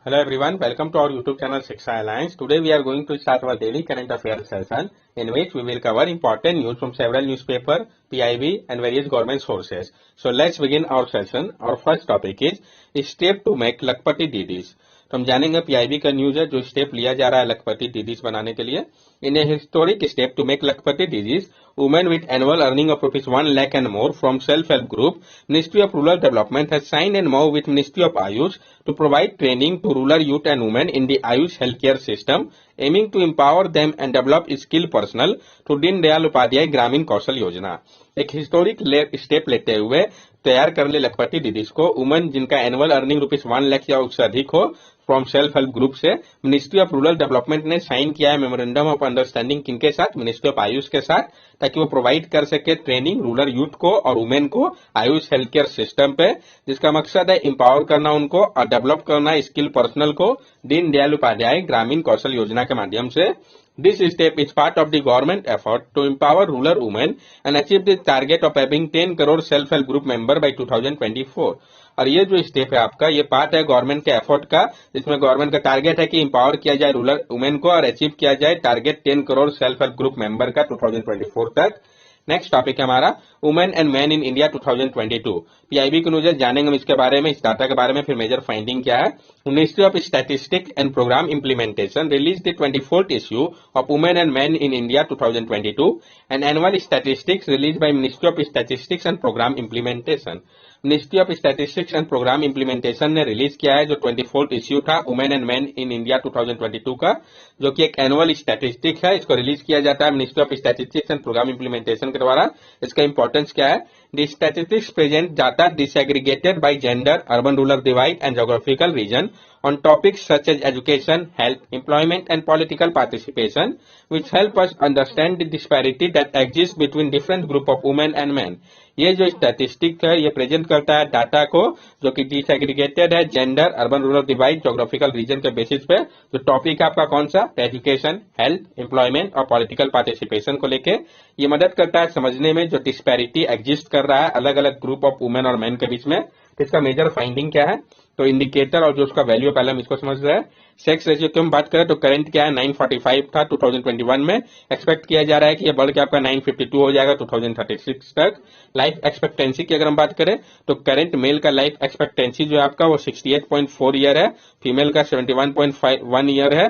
Hello everyone, welcome to our YouTube channel Shiksha Alliance. Today we are going to start our daily current affairs session in which we will cover important news from several newspapers, PIB and various government sources. So let's begin our session. Our first topic is step to make Lakhpati DDs. तो हम जानेंगे PIB का news है जो step लिया जा रहा है लखपति डीडीज बनाने के लिए. In a historic step to make Lakhpati Didis women with annual earning of rupees 1 lakh and more from self-help group, Ministry of Rural Development has signed an MoU with Ministry of Ayush to provide training to rural youth and women in the Ayush healthcare system, aiming to empower them and develop skilled personnel through Deen Dayal Upadhyay ग्रामीण कौशल योजना. एक historic step लेते हुए तैयार कर ले लखपति DDs को women जिनका annual earning rupees 1 lakh या उससे अधिक हो फ्रॉम सेल्फ हेल्प ग्रुप से मिनिस्ट्री ऑफ रूरल डेवलपमेंट ने साइन किया है मेमोरेंडम ऑफ अंडरस्टैंडिंग किनके साथ, मिनिस्ट्री ऑफ आयुष के साथ, ताकि वो प्रोवाइड कर सके ट्रेनिंग रूरल यूथ को और वुमेन को आयुष हेल्थ केयर सिस्टम पे, जिसका मकसद है एम्पावर करना उनको और डेवलप करना स्किल पर्सनल को दीन दयाल उपाध्याय ग्रामीण कौशल योजना के माध्यम से. This step is part of the government effort to empower rural women and achieve the target of having 10 crore self-help group member by 2024. और ये जो स्टेप है आपका, ये पार्ट है गवर्नमेंट के एफर्ट का, जिसमें गवर्नमेंट का टारगेट है कि एम्पावर किया जाए रूरल वुमेन को और अचीव किया जाए target 10 crore self help group member का 2024 तक. नेक्स्ट टॉपिक है हमारा women and man in India 2022. PIB की न्यूज जानेंगे हम इसके बारे में, इस डाटा के बारे में, फिर मेजर फाइंडिंग क्या है. Ministry of statistics and programme implementation release the 24th issue of women and man in India 2022 and annual statistics release by ministry of statistics and programme implementation. Ministry of statistics and programme implementation ने release किया है जो 24th issue था women and man in India 2022 का, जो कि एक annual statistic है. इसको रिलीज किया जाता है ministry of statistics and programme implementation के द्वारा. इसका इंपॉर्टेंस क्या है? The statistics present data disaggregated by gender, urban-rural divide and geographical region on topics such as education, health, employment and political participation, which help us understand the disparity that exists between different group of women and men. ये जो statistic है ये present करता है data को जो कि disaggregated है gender, urban rural divide, geographical region के बेसिस पे. जो टॉपिक है आपका कौन सा? एजुकेशन, हेल्थ, एम्प्लॉयमेंट और पॉलिटिकल पार्टिसिपेशन को लेके. ये मदद करता है समझने में जो डिस्पैरिटी एग्जिस्ट कर रहा है अलग अलग ग्रुप ऑफ वुमेन और मेन के बीच में. इसका मेजर फाइंडिंग क्या है? तो इंडिकेटर और जो उसका वैल्यू पहले हम इसको समझ रहे हैं. सेक्स रेशियो की हम बात करें तो करंट क्या है? 945 था 2021 में. एक्सपेक्ट किया जा रहा है कि ये बढ़ के आपका 952 हो जाएगा 2036 तक. लाइफ एक्सपेक्टेंसी की अगर हम बात करें तो करंट मेल का लाइफ एक्सपेक्टेंसी जो है आपका वो 68.4 ईयर है, फीमेल का 71.1 ईयर है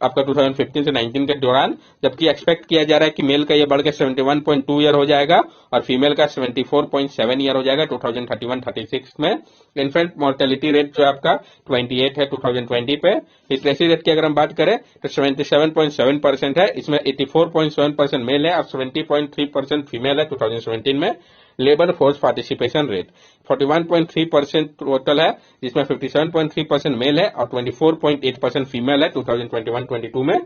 आपका 2015 से 19 के दौरान, जबकि एक्सपेक्ट किया जा रहा है कि मेल का ये बढ़ के 71.2 ईयर हो जाएगा और फीमेल का 74.7 ईयर हो जाएगा 2031-36 में. इन्फेंट मोर्टेलिटी रेट जो आपका 28 है 2020 पे. लिटरेसी रेट की अगर हम बात करें तो 77.7% है, इसमें 84.7% मेल है और 70.3% फीमेल है 2017 में. Labour force participation rate 41.3% total है, जिसमें 57.3% मेल है और 24.8% फीमेल है 2021-22 में.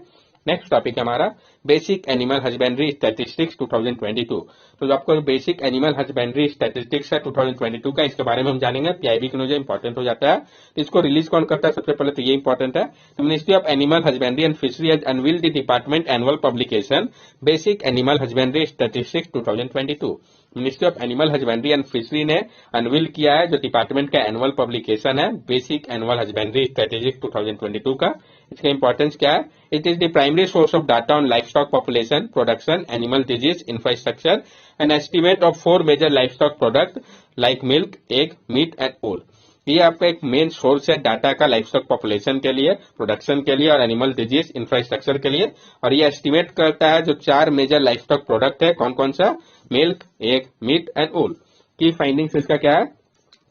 नेक्स्ट टॉपिक है हमारा बेसिक एनिमल हस्बेंड्री स्टैटिस्टिक्स 2022. तो जो आपको बेसिक एनिमल हस्बेंड्री स्टैटिस्टिक्स है 2022 का, इसके बारे में हम जानेंगे. पीआईबी की न्यूज इंपॉर्टेंट हो जाता है. तो इसको रिलीज कौन करता है? सबसे पहले तो ये इंपॉर्टेंट है. तो ministry of animal husbandry and fishery has unveiled the department annual publication basic animal husbandry statistics 2022. Ministry of animal husbandry and fishery ने अनवील किया है जो डिपार्टमेंट का एनुअल पब्लिकेशन है बेसिक एनुअल हस्बेंड्री स्ट्रेटेजिक 2022 का. इसका इंपॉर्टेंस क्या है? It is the primary source of data on life stock population, production, animal disease, infrastructure and estimate of 4 major life stock product like milk, egg, meat and wool. ये आपका एक main source है data का life stock population के लिए, production के लिए और एनिमल डिजीज, इंफ्रास्ट्रक्चर के लिए. और ये एस्टिमेट करता है जो 4 मेजर लाइफ स्टॉक प्रोडक्ट है, कौन कौन सा? Milk, egg, meat and wool. की फाइंडिंग्स इसका क्या है?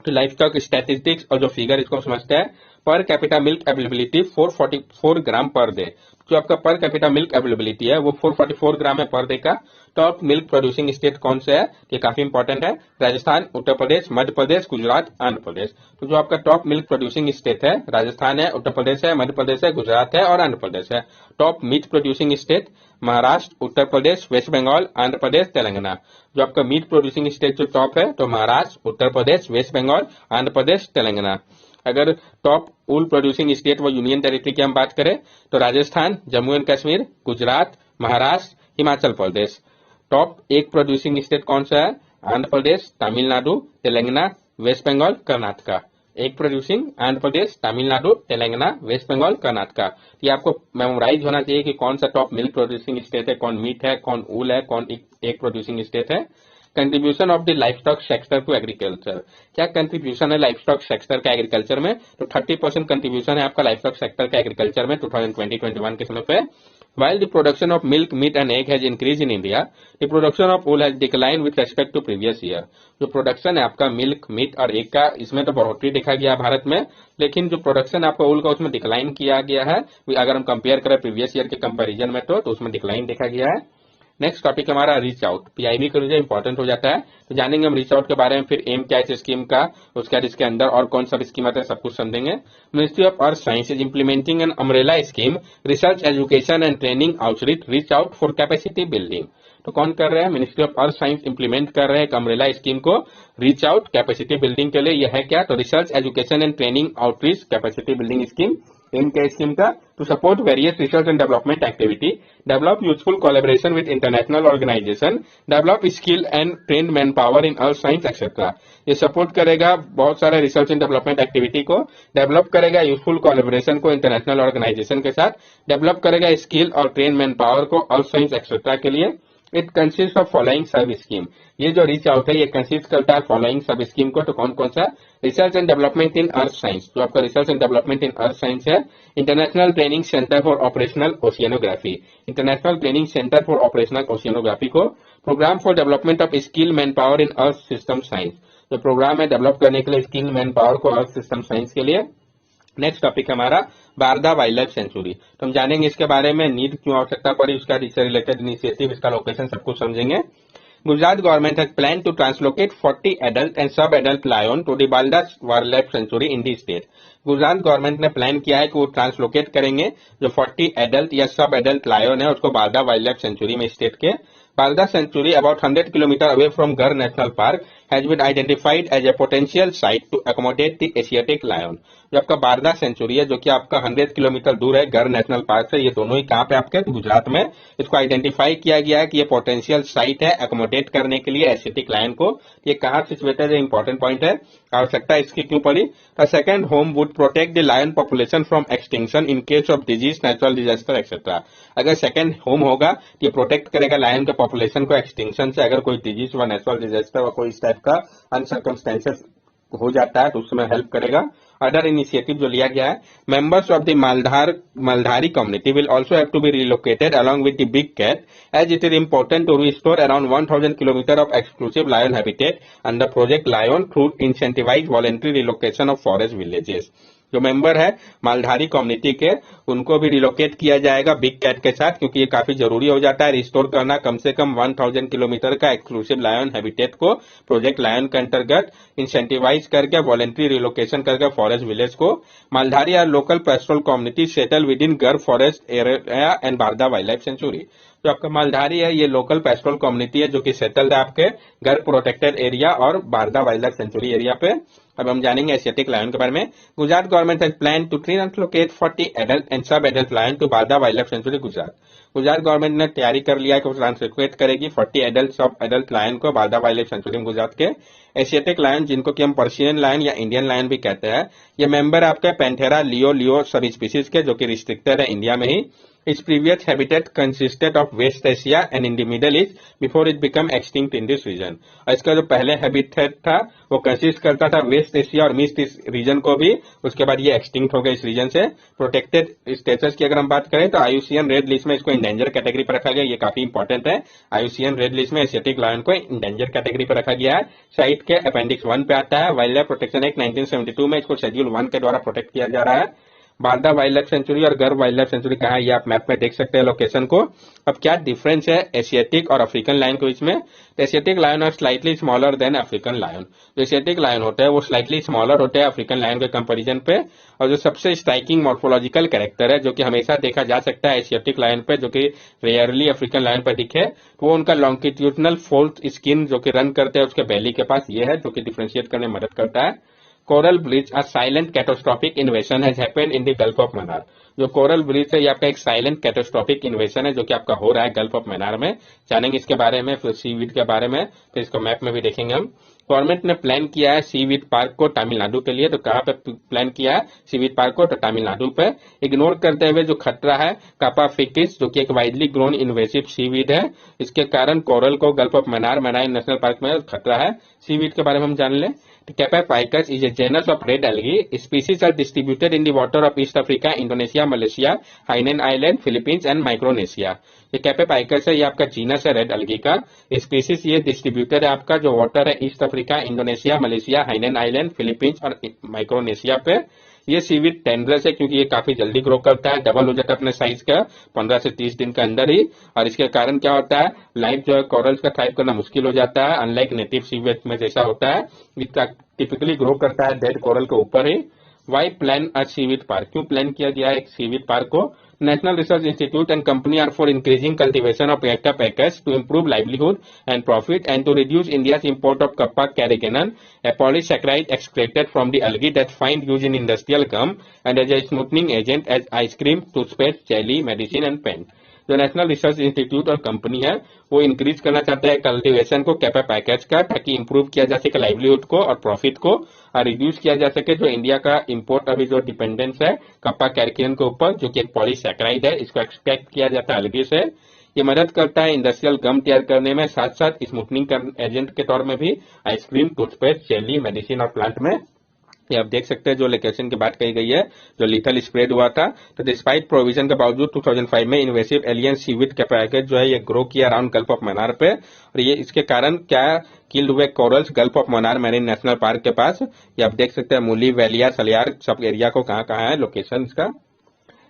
तो लाइफ स्टॉक स्टैटिस्टिक्स और जो फिगर इसको समझते हैं. पर कैपिटा मिल्क अवेलेबिलिटी 444 ग्राम पर डे. जो आपका पर कैपिटा मिल्क अवेलेबिलिटी है वो 444 ग्राम है पर डे का. टॉप मिल्क प्रोड्यूसिंग स्टेट कौन से है? ये काफी इंपॉर्टेंट है. राजस्थान, उत्तर प्रदेश, मध्य प्रदेश, गुजरात, आंध्र प्रदेश. तो जो आपका टॉप मिल्क प्रोड्यूसिंग स्टेट है राजस्थान है, उत्तर प्रदेश है, मध्य प्रदेश है, गुजरात है और आंध्र प्रदेश है. Top meat producing state Maharashtra, Uttar Pradesh, West Bengal, Andhra Pradesh, Telangana. जो आपका मीट प्रोड्यूसिंग स्टेट जो टॉप है तो महाराष्ट्र, उत्तर प्रदेश, वेस्ट बंगाल, आंध्र प्रदेश, तेलंगाना. अगर टॉप वूल प्रोड्यूसिंग स्टेट व यूनियन टेरिटरी की हम बात करें तो Rajasthan, Jammu and Kashmir, Gujarat, Maharashtra, Himachal Pradesh. Top egg producing state कौन सा है? Andhra Pradesh, Tamil Nadu, Telangana, West Bengal, Karnataka. Egg producing Andhra Pradesh, Tamil Nadu, Telangana, West Bengal, Karnataka. ये आपको मेमोराइज होना चाहिए कि कौन सा टॉप मिल्क प्रोड्यूसिंग स्टेट है, कौन मीट है, कौन ऊल है, कौन एग प्रोड्यूसिंग स्टेट है। Contribution of the life stock sector to agriculture, क्या कंट्रीब्यूशन है लाइफ स्टॉक सेक्टर का एग्रीकल्चर में? तो 30% कंट्रीब्यूशन है आपका लाइफ स्टॉक सेक्टर का एग्रीकल्चर में 2020-21 के समय पे। While the production of milk, meat and egg has increased in India, the production of wool has declined with respect to previous year. जो प्रोडक्शन है आपका मिल्क, मीट और एग का, इसमें तो बढ़ोतरी देखा गया भारत में, लेकिन जो प्रोडक्शन आपका वूल का उसमें डिक्लाइन किया गया है। अगर हम कंपेयर करें प्रीवियस ईयर के कंपैरिजन में तो उसमें डिक्लाइन देखा गया है। नेक्स्ट टॉपिक हमारा रीच आउट, पीआईबी का जो इंपॉर्टेंट हो जाता है, तो जानेंगे हम रीच आउट के बारे में, फिर एम क्या है इस स्कीम का, उसके बाद इसके अंदर और कौन सा स्कीम आता है, सब कुछ समझेंगे। Ministry of earth science is implementing an umbrella scheme research education and training outreach reach out for capacity building. तो कौन कर रहे हैं? Ministry of earth science implement कर रहे हैं एक अम्ब्रेला स्कीम को रीच आउट कैपेसिटी बिल्डिंग के लिए। यह है क्या? तो research education and training outreach capacity building scheme. Aim क्या स्कीम का? To support various research and development activity, develop useful collaboration with international organisation, develop skill and train man power in earth science etcetera. ये support करेगा बहुत सारे research and development activity को, develop करेगा useful collaboration को international organisation के साथ, develop करेगा स्किल और ट्रेन मैन पावर को अर्थ साइंस एक्सेट्रा के लिए। इट कंसिस्ट ऑफ फॉलोइंग सब स्कीम, ये जो रीच आउट है ये कंसिस्ट करता है फॉलोइंग सब स्कीम को। तो कौन कौन सा? Research and development in earth science, जो आपका research and development in earth science है। International training centre for operational oceanography, international training centre for operational oceanography को। Programme for development of skill man power in earth system science, जो programme है develop करने के लिए skill man power को अर्थ system science के लिए। नेक्स्ट टॉपिक हमारा बारदा वाइल्ड लाइफ सेंचुरी, तो हम जानेंगे इसके बारे में, नीड क्यों आवश्यकता पड़ी, उसका इससे रिलेटेड इनिशिएटिव, इसका लोकेशन, सब कुछ समझेंगे। Gujarat government has plan to translocate 40 adult and sub adult lion to the Barda wild life sanctuary in the state. Gujarat government ने प्लान किया है कि वो ट्रांसलोकेट करेंगे जो 40 एडल्ट या सब एडल्ट लायन है उसको बारदा वाइल्ड लाइफ सेंचुरी में स्टेट के। Balda Sanctuary, about 100 kilometers away from Gar National Park, has been identified as a potential site to accommodate the Asiatic lion. जो आपका बारदा सेंचुरी है जो कि आपका 100 किलोमीटर दूर है गर नेशनल पार्क से, ये दोनों ही कहाँ पे आपके गुजरात में, इसको आइडेंटिफाई किया गया है कि ये पोटेंशियल साइट है अकोमोडेट करने के लिए एशियाटिक लायन को। ये कहाँ सिचुएटेड है, इंपॉर्टेंट पॉइंट है, आवश्यकता इसकी क्यों पड़ी। The second home would protect the lion population from extinction in case of disease, natural disaster etcetera. अगर सेकंड होम होगा तो ये प्रोटेक्ट करेगा लायन के पॉपुलेशन को एक्सटिंक्शन से, अगर कोई डिजीज व नेचुरल डिजास्टर व कोई इस टाइप का अनसर्कमस्टेंसेस हो जाता है तो उसमें हेल्प करेगा। अदर इनिशिएटिव जो लिया गया है, members of the Maldhari community will also have to be relocated along with the big cat as it is important to restore around 1000 kilometre of exclusive lion habitat under project lion through incentivise voluntary relocation of forest villages. जो member है Maldhari community के उनको भी relocate किया जाएगा big cat के साथ, क्योंकि ये काफी जरूरी हो जाता है रिस्टोर करना कम से कम 1000 किलोमीटर का एक्सक्लूसिव लायन हैबिटेट को प्रोजेक्ट लायन के अंतर्गत इंसेंटिवाइज करके वॉलंटरी रिलोकेशन करके फॉरेस्ट विलेज को। Maldhari are local pastoral community settle within Gir forest area and Barda wild life sanctuary. जो आपका मालधारी है ये लोकल पेस्टोरल कम्युनिटी है जो कि सेटल्ड है आपके घर प्रोटेक्टेड एरिया और Barda wild life sanctuary area पे। अब हम जानेंगे एशियाटिक लायन के बारे में। Gujarat government has plan to translocate 40 adult and sub adult lion to Barda wild life sanctuary Gujarat. Gujarat government ने तैयारी कर लिया है कि वो ट्रांसलोकेट करेगी 40 एडल्ट सब एडल्ट लायन को बारदा वाइल्ड लाइफ सेंचुरी में गुजरात के। एशियाटिक लायन जिनको कि हम पर्शियन लायन या इंडियन लायन भी कहते हैं, ये मेंबर आपके पैंथेरा लियो सब स्पीसीज के जो कि रिस्ट्रिक्टेड है इंडिया में ही। Its previous habitat consisted of West Asia and in the Middle East before it became extinct in this region. और इसका जो पहले हैबिटेट था वो कंसिस्ट करता था वेस्ट एशिया और मिस्ट रीजन को भी, उसके बाद ये एक्सटिंक्ट हो गया इस रीजन से। प्रोटेक्टेड स्टेटस की अगर हम बात करें तो आईयूसीएन रेड लिस्ट में इसको इंडेंजर कैटेगरी पर रखा गया, ये काफी इंपॉर्टेंट है। आईयूसीएन रेड लिस्ट में एशियाटिक लायन को इंडेंजर कैटेगरी पर रखा गया है। साइट के अपेंडिक्स 1 पे आता है। वाइल्ड लाइफ प्रोटेक्शन एक्ट 1972 में इसको शेड्यूल 1 के द्वारा प्रोटेक्ट किया जा रहा है। बारदा वाइल्ड लाइफ सेंचुरी और गर वाइल्ड लाइफ सेंचुरी कहाँ है ये आप मैप में देख सकते हैं लोकेशन को। अब क्या डिफरेंस है एशियाटिक और अफ्रीकन लायन के बीच में? Asiatic lion are slightly smaller than African lion. जो एशियाटिक लायन होते हैं वो स्लाइटली स्मॉलर होते हैं अफ्रीकन लायन के कंपैरिजन पे। और जो सबसे स्ट्राइकिंग मॉर्फोलॉजिकल कैरेक्टर है जो कि हमेशा देखा जा सकता है एशियाटिक लायन पे, जो कि रेयरली अफ्रीकन लायन पर दिखे, तो वो उनका लॉन्गिट्यूडनल फोल्ड स्किन जो कि रन करते हैं उसके बेली के पास, ये है जो कि डिफ्रेंशिएट करने में मदद करता है। Coral bleach, a silent catastrophic invasion has happened in the Gulf of Mannar। जो कोरल ब्लीच है ये आपका एक साइलेंट कैटास्ट्रोफिक इन्वेशन है जो कि आपका हो रहा है गल्फ ऑफ मन्नार में। जानेंगे इसके बारे में, फिर सीवीड के बारे में, तो इसको मैप में भी देखेंगे हम। गवर्नमेंट ने प्लान किया है सीवीड पार्क को तमिलनाडु के लिए। तो कहाँ पे प्लान किया है सीवीड पार्क को? तो तमिलनाडु पे। इग्नोर करते हुए जो खतरा है कापा फिकिस, जो कि एक वाइडली ग्रोन इन्वेसिव सीवीड है, इसके कारण कोरल को gulf of Mannar marine national park में खतरा है। सीवीड के बारे में हम जान लें। Kappa picus is a genus of red algae. Species are distributed in the water of East Africa, Indonesia, Malaysia, Hainan Island, Philippines and Micronesia. ये कैपे पाइकस है, ये आपका जीनस है रेड अलगी का। स्पीसीज ये डिस्ट्रीब्यूटेड है आपका जो वाटर है East Africa, Indonesia, Malaysia, Hainan island, Philippines और माइक्रोनेशिया पे। ये सीवीड टेंडरस है क्योंकि ये काफी जल्दी ग्रो करता है, डबल हो जाता है अपने साइज का 15 से 30 दिन के अंदर ही। और इसके कारण क्या होता है, लाइफ जो है कोरल्स का थ्राइव करना मुश्किल हो जाता है, अनलाइक नेटिव सीवीड में जैसा होता है। इसका टिपिकली ग्रो करता है डेड कोरल के ऊपर ही। वाई प्लान अ सीवीड पार्क? क्यों प्लान किया गया है एक सीवीड पार्क को? National Research Institute and company are for increasing cultivation of Kappa picus to improve livelihood and profit and to reduce India's import of Kappa carrageenan, a polysaccharide excreted from the algae that find use in industrial gum and as a smoothing agent as ice cream, toothpaste, jelly, medicine and paint. जो national research institute और company है वो increase करना चाहता है cultivation को kappa package का, ताकि इंप्रूव किया जा सके लाइवलीहुड को और प्रॉफिट को, और रिड्यूस किया जा सके जो इंडिया का इंपोर्ट अभी जो डिपेंडेंस है कप्पा कैरकियन के ऊपर, जो कि एक पॉलीसैकेराइड है, इसको एक्सट्रैक्ट किया जाता है अलगी से। ये मदद करता है इंडस्ट्रियल गम तैयार करने में, साथ साथ स्मूथनिंग एजेंट के तौर में भी आइसक्रीम, टूथपेस्ट, जेली, मेडिसिन और प्लांट में। ये आप देख सकते हैं जो लोकेशन की बात कही गई है, जो लिथल स्प्रेड हुआ था। तो डिस्पाइट प्रोविजन के बावजूद 2005 में इन्वेसिव एलियन सीवीड का पैकेज जो है ये ग्रो किया अराउंड गल्फ ऑफ मन्नार पे, और ये इसके कारण क्या किल्ड हुए corals gulf of Mannar marine national park के पास। ये आप देख सकते हैं मूली, वेलिया, सलियार सब एरिया को कहाँ कहाँ है लोकेशन इसका।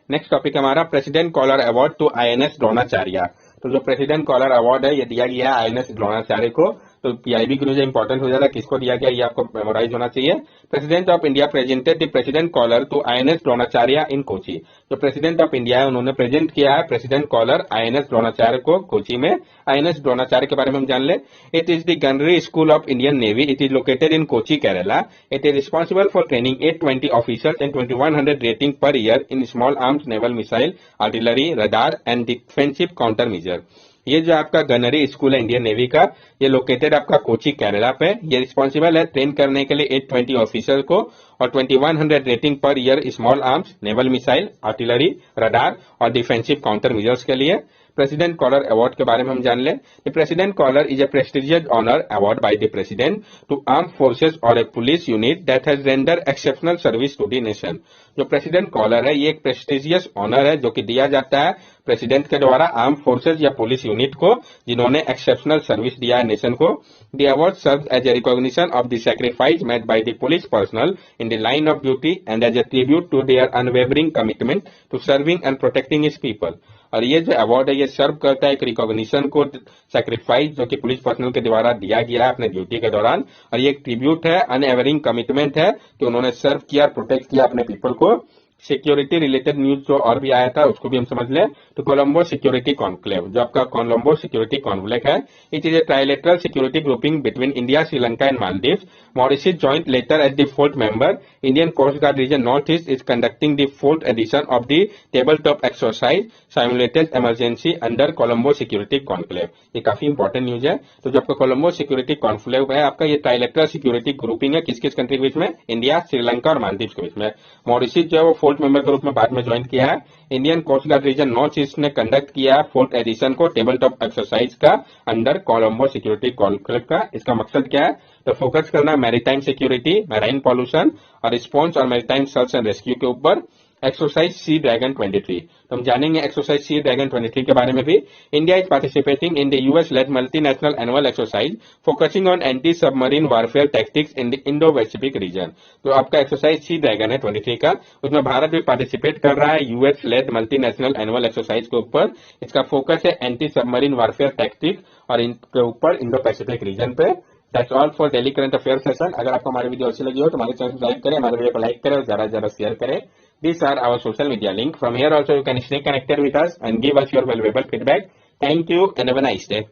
नेक्स्ट टॉपिक हमारा president colour award to INS Dronacharya. तो जो प्रेसिडेंट कॉलर अवार्ड है ये दिया गया है आईएनएस द्रोणाचार्य को। तो पीआईबी के लिए इंपॉर्टेंट हो जाएगा किसको दिया गया, ये आपको मेमोराइज होना चाहिए। President of India presented the president colour to INS Dronacharya in Kochi. जो प्रेसिडेंट ऑफ इंडिया है उन्होंने प्रेजेंट किया है प्रेसिडेंट कॉलर आईएनएस द्रोणाचार्य को कोची में। आईएनएस द्रोणाचार्य के बारे में हम जान ले। It is the gunnery school of Indian navy. It is located in Kochi, Kerala. It is responsible for training 820 officers and 2100 rating per year in small arms, naval missile, artillery, radar and defensive counter measure. ये जो आपका gunnery school है Indian navy का, ये located आपका कोची केरला पे। ये responsible है ट्रेन करने के लिए 820 ऑफिसर को और 2100 rating per year small arms, naval missile, artillery, radar और डिफेंसिव काउंटर मेजर्स के लिए। प्रेसिडेंट कॉलर अवार्ड के बारे में हम जान लें। The president colour is a prestigious honour award by the president to arm forces और a police unit that has render exceptional service to the nation. जो प्रेसिडेंट कॉलर है ये एक प्रेस्टिजियस ऑनर है जो कि दिया जाता है प्रेसिडेंट के द्वारा आर्म फोर्सेज या पुलिस यूनिट को जिन्होंने एक्सेप्शनल सर्विस दिया है नेशन को। The award serves as a recognition of the sacrifice made by the police personnel in the line of duty and as a tribute to their unwavering commitment to serving and protecting his people. और ये जो award है ये सर्व करता है एक recognition को, sacrifice जो कि पुलिस पर्सनल के द्वारा दिया गया है अपने ड्यूटी के दौरान, और ये एक ट्रिब्यूट है, अनएवरिंग कमिटमेंट है कि उन्होंने सर्व किया, प्रोटेक्ट किया अपने पीपल को। सिक्योरिटी रिलेटेड न्यूज जो और भी आया था उसको भी हम समझ लें। तो कोलंबो सिक्योरिटी कॉन्क्लेव, जो आपका कोलंबो सिक्योरिटी कॉन्क्लेव है, it is a trilateral security grouping between India, Sri Lanka and Maldives. Mauritius joint later at the fourth member. Indian coast guard region north east is conducting the fourth edition of the table top exercise simulated emergency under Colombo security conclave. ये काफी important news है। तो जो आपका Colombo security conclave है आपका ये trilateral security grouping है किस किस कंट्री के बीच में, इंडिया, श्रीलंका और मालदीव्स के बीच में। मॉरिशस जो है वो फोर्थ मेंबर के रूप में बाद में ज्वाइन किया है। Indian coast guard region north east ने कंडक्ट किया फोर्थ एडिशन को टेबल टॉप एक्सरसाइज का अंडर कोलंबो सिक्योरिटी कॉन्क्लेव का। इसका मकसद क्या है, तो फोकस करना मैरीटाइम सिक्योरिटी, मैराइन पॉल्यूशन और रिस्पॉन्स और मैरीटाइम सर्च एंड रेस्क्यू के ऊपर। एक्सरसाइज सी ड्रैगन 23, तो हम जानेंगे एक्सरसाइज सी ड्रैगन 23 के बारे में भी। India is participating in the US led multinational annual exercise focusing on anti submarine warfare tactics in the Indo Pacific region. तो आपका एक्सरसाइज सी ड्रैगन है 23 का, उसमें भारत भी पार्टिसिपेट कर रहा है US led multinational annual exercise के ऊपर। इसका फोकस है एंटी सबमरीन वारफेयर टैक्टिक्स और इनके ऊपर इंडो पैसिफिक रीजन पे। That's all for daily current affair session. अगर आपको हमारी वीडियो अच्छी लगी हो तो हमारे चैनल को सब्सक्राइब करें, हमारे वीडियो को लाइक करें और ज्यादा से ज्यादा शेयर करें। These are our social media link. From here also you can stay connected with us and give us your valuable feedback. Thank you and have a nice day.